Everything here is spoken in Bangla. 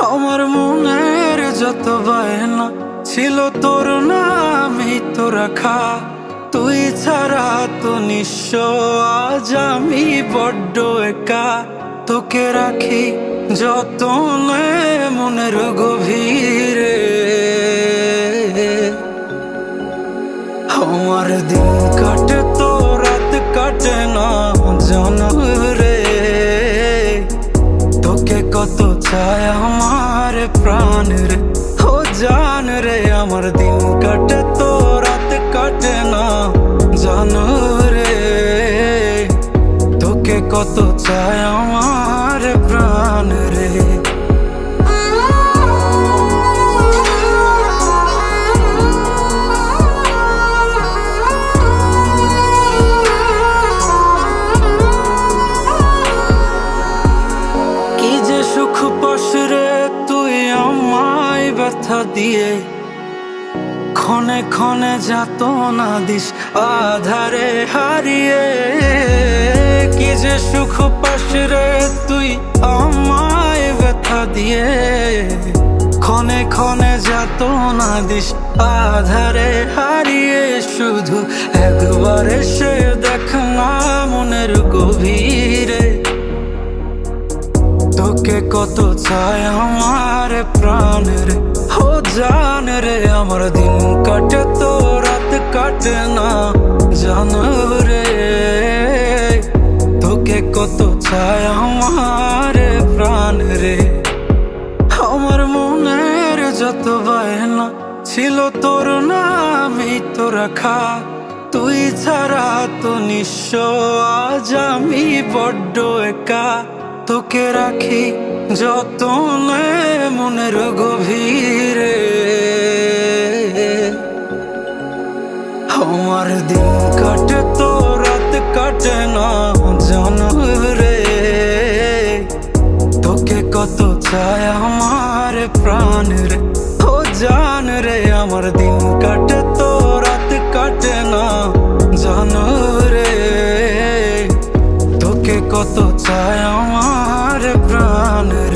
আমার মনের যত বায়না ছিল তোর নামই তো রাখা। তুই ছাড়া তো নিঃস্ব আজ আমি বড্ড একা। তোকে রাখি যতনে মনের গভীরে। আমার দিন কাটে তো রাত কাটে না জানো রে। তোকে কত চায় আমার প্রাণ রে, ও জান রে। আমার দিন কাটে তো রাত কাটে না জানো রে। তোকে কত চায় আমার প্রাণ রে। কি যে সুখ পাস রে তুই আমায় ব্যথা দিয়ে, ক্ষণে ক্ষণে যাত না দিস আধারে হারিয়ে। কি যে সুখ পাস রে তুই আমায় ব্যথা দিয়ে, ক্ষণে ক্ষণে যাত না দিস আধারে হারিয়ে। শুধু একবার এসে দেখ না মনের গভীরে। তোকে কত চায় আমার প্রাণ রে, ও জান রে। আমার দিন কাটে তো রাত কাটে না জানো রে। তোকে কত চায় আমার প্রাণ রে। আমার মনের যত বায়না ছিল তোর নামই তো রাখা। তুই ছাড়া তো নিঃস্ব আজ আমি বড্ড একা। তোকে রাখি যতনে মনের গভীরে। আমার দিন কাটে তো রাত কাটে না জানো রে। তোকে কত চায় আমার প্রাণ রে, ও জান রে। আমার দিন কাটে তো রাত কাটে না জানো রে। তোকে কত চায় আমার প্রাণ রে।